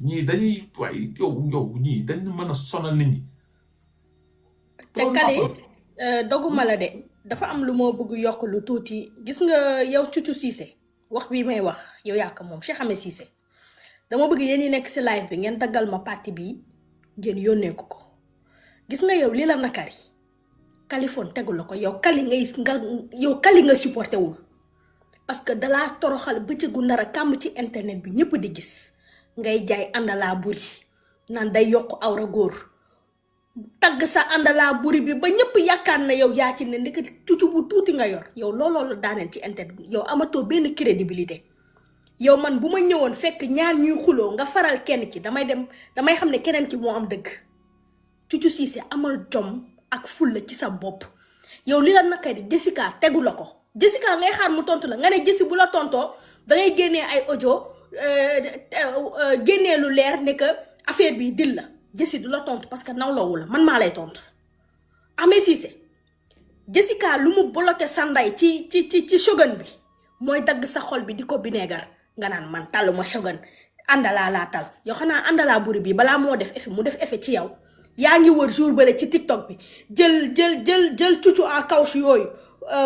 ñii dañuy waaye yow ñii dañ mën a sonal nit ñi. te Kali doguma la de dafa am lu moo bëgg yokk lu tuuti gis nga yow Cucu Cissé wax bi may wax yow yaa ko moom Cheikh Ahmed Cissé dama bëgg yéen ñi nekk si live bi ngeen daggal ma parti bi ngeen yónnee ko gis nga yow li la nakari Kaliphone tegu la ko yow Kali nga supporté wul parce que dalaa toroxal bëccëgu nar a kàmm ci internet bi ñëpp di gis ngay jaay àndalaa buri naan day yokk awra góor tagg sa àndalaa buri bi ba ñëpp yaakaar na yow yaa ci ne ndekk Cucu bu tuuti nga yor yow looloo la daaneel ci internet bi yow amatoo benn crédibilité yow man bu ma ñëwoon fekk ñaar ñuy xuloo nga faral kenn ki damay xam ne keneen ki moo am dëgg Cucu Cissé amal jom ak fulla ci sa bopp yow li la nakari Jessica tegu la ko Jessica ngay xaar mu tontu la nga ne Jessi bu la tontoo dangay génnee ay audio génnee lu leer ne que affaire bi dil la Jessi du la tontu parce que nawlawu la man maa lay tontu. Ahmed Cissé Jessica lu mu bloqué sa ndey ci Shogun bi mooy dagg sa xol bi di ko bineegar nga naan man taluma Shogun àndalaa laa tal yow xanaa àndalaa buri bi balaa moo def effet mu def effet ci yow yaa ngi wër jour bale ci TikTok bi jël Cucu en caoutchouc yooyu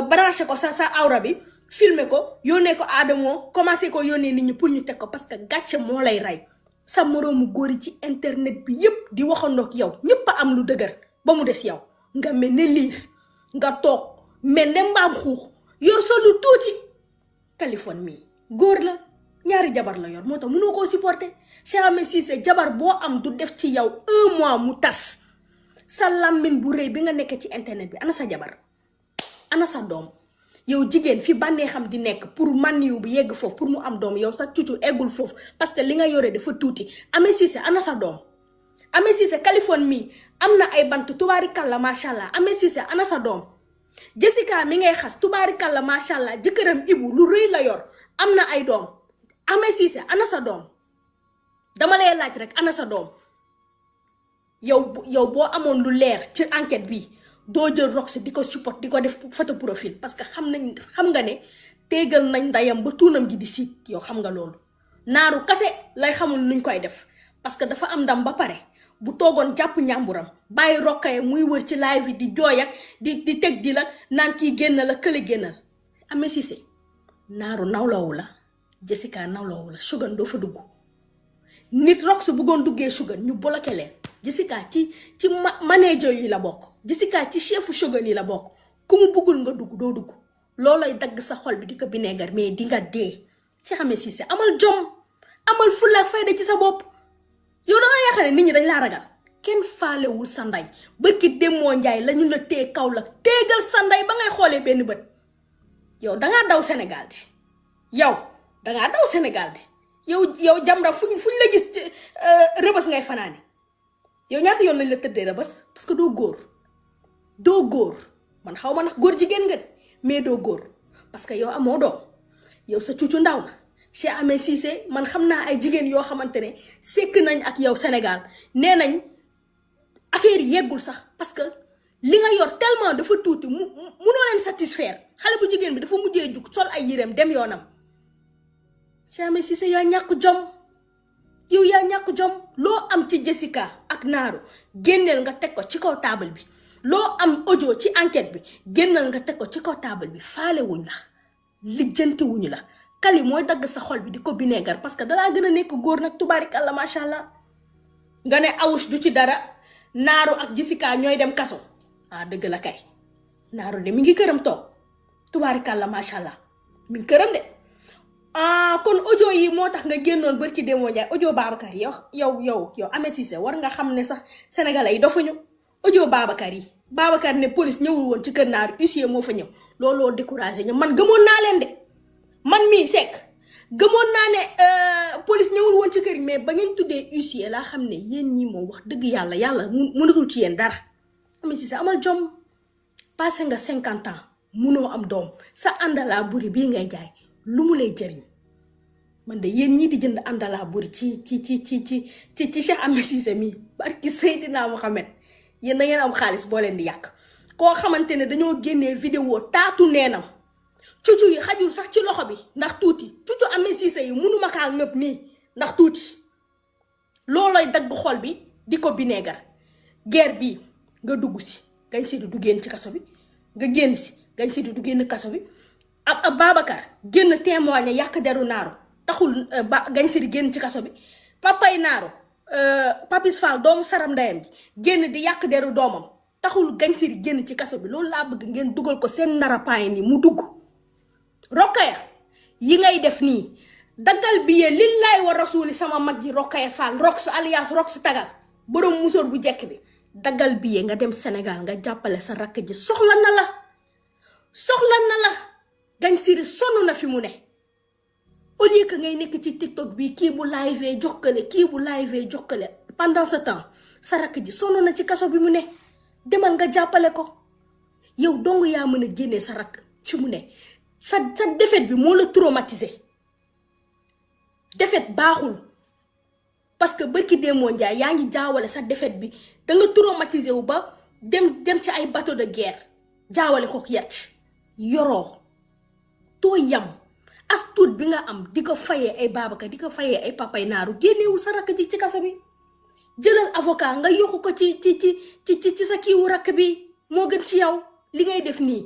branché ko sa awra bi filmer ko yónnee ko Adamo commencé ko yónnee nit ñi pour ñu teg ko parce que gàcce moo lay rey sa moroomu góor yi ci internet bi yépp di waxandoog yow ñépp a am lu dëgër ba mu des yow nga mel ne liir nga toog mel ne mbaam xuux yor sa lu tuuti Kaliphone mii góor la ñaari jabar la yor moo tax mënoo koo supporter Cheikh Ahmed Cissé jabar boo am du def ci yow 1 mois mu tas sa làmmiñ bu rëy bi nga nekk ci internet bi ana sa jabar ana sa doom yow jigéen fi bànnee xam di nekk pour man yu bu yegg foofu pour mu am doom yow sa Cucu eggul foofu parce que li nga yore dafa tuuti Ahmed Cissé ana sa doom Ahmed Cissé Kaliphone mii am na ay bant tubaarikàlla macha allah Ahmed Cissé ana sa doom Jessica mi ngay xas tubaarikàlla macha allah jëkkëram Ibu lu rëy la yor am na ay doom Ahmed Cissé ana sa doom dama lay laaj rek ana sa doom yow boo amoon lu leer ci enquête bi doo jël Rox di ko support di ko def photo profil parce que xam nga ne téegal nañ ndayam ba tuunam gi di siit yow xam nga loolu naaru kase lay xamul nuñ koy def parce que dafa am ndam ba pare bu toogoon jàpp ñàmburam bàyyi Rokhaya muy wër ci live yi di jooy ak di teg di la naan kii génn la kële génnal Ahmed Cissé naaru nawlawu la Jessica nawlawu la Shogun doo fa dugg nit Rox bëggoon duggee Shogun ñu bloqué leen Jessica ci manager yi la bokk Jessica ci chefu Shogun yi la bokk ku mu bëggul nga dugg doo dugg loolay dagg sa xol bi di ko bineegar mais di nga dee Cheikh Ahmed Cissé amal jom amal fulla ak fayda ci sa bopp yow da nga yaakaar ne nit ñi dañ laa ragal kenn faalewul sa ndey bërki Demmoo Njaay la ñu la tee kaw la teegal sa ndey ba ngay xoolee benn bët yow dangaa daw Sénégal di dangaa daw Sénégal di yow Jamra fuñ la gis Rëbës ngay fanaani yow ñaata yoon lañ la tëddee Rëbës parce que doo góor man xaw ma ndax góor jigéen nga de mais doo góor parce que yow amoo doom yow sa Cucu ndaw na Cheikh Ahmed Cissé man xam naa ay jigéen yoo xamante ne sekk nañ ak yow Sénégal nee nañ affaire yi yeggul sax parce que li nga yor tellement dafa tuuti munoo leen satisfaire xale bu jigéen bi dafa mujjee jug sol ay yéreem dem yoonam Cheikh Ahmed Cissé yaa ñàkk jom loo am ci Jessica ak naaru génneel nga teg ko ci kaw taabal bi loo am audio ci enquête bi génneel nga teg ko ci kaw taabal bi faale wuñ la lijjanti wuñu la Kali mooy dagg sa xol bi di ko bineegar parce que dalaa gën a nekk góor nag tubaarikàlla macha allah nga ne awus du ci dara naaru ak Jessica ñooy dem kaso dëgg la kay naaru de mi ngi këram toog tubaarikàlla macha allah mi ngi këram de kon audio yi moo tax nga génnoon bërki Demmoo Njaay audio Babacar yi yow Ahmed Cissé war nga xam ne sax sénégalais yi dofuñu audio Babacar ne police ñëwul woon ci kër naaru huissier moo fa ñëw looloo découragé ñu man gëmoon naa leen de man mii Seck gëmoon naa ne police ñëwul woon ci kër yi mais ba ngeen tuddee huissier laa xam ne yéen ñi moom wax dëgg yàlla mënatul ci yéen dara Ahmed Cissé amal jom passé nga 50 ans munoo am doom sa àndalaa buri bii ngay jaay lu mu lay jëriñ man de yéen ñii di jënd àndalaa buri ci Cheikh Ahmed Cissé mii barki Seydina Mohamed yéen da ngeen am xaalis boo leen di yàq koo xamante ne dañoo génnee vidéo taatu neenam Cucu yi xajul sax ci loxo bi ndax tuuti Cucu Ahmed Cissé yi munuma kaa ngëb nii ndax tuuti lay dagg xol bi di ko bineegar guerre bii nga dugg si Gagne Siri du génn ci kaso bi nga génn si Gagne Siri du génn kaso bi ab Babacar génn témoigner yàq deru Naaru taxul Gagne Siri génn ci kaso bi papay Naaru Papis Fall doomu saram ndeyam ji génn di yàq deru doomam taxul Gagne Siri génn ci kaso bi loolu laa bëgg ngeen dugal ko seen narapaay ni mu dugg Rokhaya yi ngay def nii daggal billet lillaay wa rasuli sama mag ji Rokhaya Fall Rox alias Rox tagal borom musóor bu jekk bi daggal billet nga dem Sénégal nga jàppale sa rakk ji soxla na la Gagne Siri sonn na fi mu ne au lieu que ngay nekk ci TikTok bi kii bu live jokkale pendant ce temps sa rakk ji sonn na ci kaso bi mu ne demal nga jàppale ko yow dong yaa mën a génnee sa rakk ci mu ne sa défaite bi moo la traumatisé défaite baaxul parce que barki Demba Ndiaye yaa ngi jaawale sa défaite bi da nga traumatisé wu ba dem ci ay bateau de guerre jaawale ko yet yoroo too yam as tuut bi nga am di ko fayee ay Babacar di ko fayee ay papay Naaru génnewul sa rakk ji ci kaso bi jëlal avocat nga yokku ko ci sa kiiwu rakk bi moo gën ci yow li ngay def nii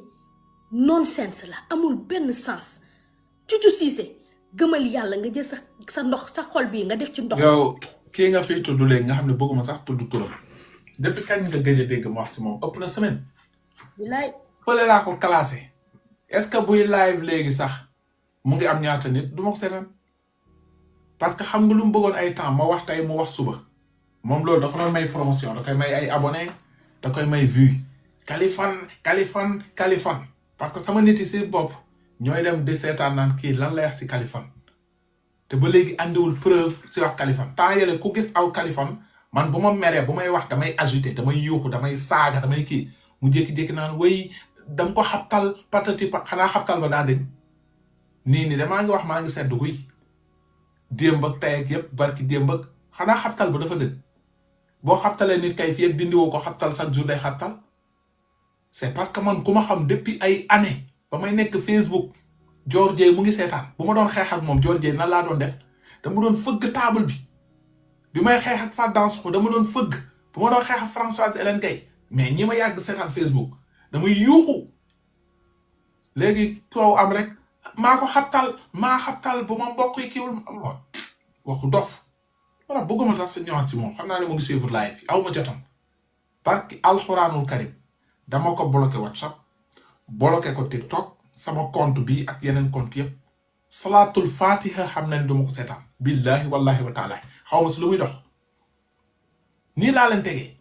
nonsense la amul benn sens Cucu Cissé gëmal yàlla nga jël sa ndox sa xol bii nga def ci ndox. yow kii nga fiy tudd léegi nga xam ne bëgguma sax tudd turam depuis kañ nga gëj a dégg ma wax si moom ëpp na semaine. bilaay fële laa ko classé est-ce que buy live léegi sax mu ngi am ñaata nit du ma ko seetaan parce que xam nga lu mu bëggoon ay temps ma wax tey mu wax suba moom loolu da ko doon may promotion da koy may ay abonné da koy may vue Kaliphone parce que sama nit yi si bopp ñooy dem di seetaan naan kii lan lay wax si Kaliphone te ba léegi andiwul preuve si wax Kaliphone temps yële ku gis aw Kaliphone man bu ma meree bu may wax damay agité damay yuuxu damay saaga damay kii mu jékki-jékki naan way dam ko xabtal patati xanaa xabtal ba daa deñ nii damaa ngi wax maa ngi sedd guy démb ak tey ak yëpp barki démb ak xanaa xabtal ba dafa dëgg boo xabtalee nit kay fii ak dindiwoo ko xabtal chaque jour day xabtal c'est parce que man ku ma xam depuis ay années ba may nekk Facebook Georgie mu ngi seetaan bu ma doon xeex ak moom Georgie nan laa doon def dama doon fëgg table bi may xeex ak Fatou Dansokho dama doon fëgg bu ma doon xeex ak Françoise Hélène Gaye mais ñi ma yàgg seetaan Facebook damay yuuxu léegi coow am rek maa xabtal bu ma mbokk yi kiiwul waxu dof wala bëgguma sax sa ñëwaat ci moom xam naa ne mu ngi suivre live bi aw ma jotam parce que alxuraanul karim dama ko bloqué WhatsApp bloqué ko TikTok sama compte bi ak yeneen compte yëpp salaatul fatiha xam nañ duma ko seetaan billahi wallahi wa taala xaw ma si lu muy dox nii laa leen tegee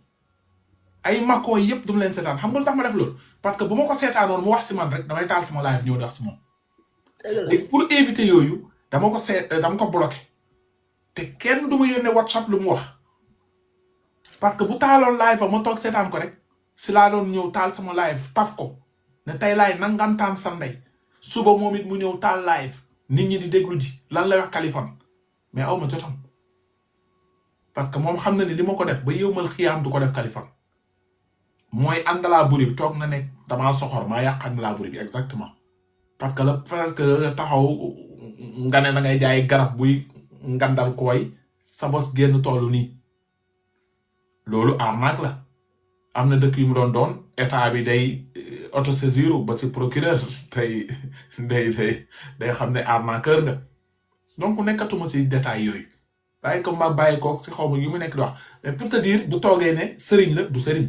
ay makoo yëpp duma leen seetaan xam nga lu tax ma def loolu parce que bu ma ko seetaanoon mu wax si man rek damay taal sama live ñëw di wax si moom léegi pour éviter yooyu dama ko bloqué te kenn du ma yónnee WhatsApp lu mu wax parce que bu taaloon live ma toog seetaan ko rek si laa doon ñëw taal sama live taf ko ne tey laay nangantaan Sunday suba moom it mu ñëw taal live nit ñi di déglu ji lan lay wax Kaliphone mais aw ma jotam parce que moom xam na ni li ma ko def ba yëwmal xiyaam du ko def Kaliphone mooy àndalaa buri bi toog na nekk damaa soxor maa yàq àndalaa buri bi exactement parce que la presque taxaw nga ne da ngay jaay garab buy ngandal koy sa bos génn tollu nii loolu arnaque la am na dëkk yu mu doon état bi day autosaisir ba ci procureur tey day xam ne arnaqueur nga donc nekkatuma ci détail yooyu bàyyi ko ma bàyyi ko ci xaw ma yu mu nekk di wax mais pour te dire bu toogee ne sëriñ la du sëriñ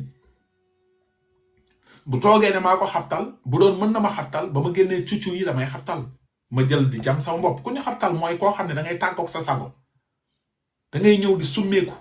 bu toogee ne maa ko xabtal bu doon mën na ma xabtal ba ma génnee cuccu yi damay xabtal ma jël di jam sama bopp ku ñu xabtal mooy koo xam ne da ngay tàggoog sa sago da ngay ñëw di summeeku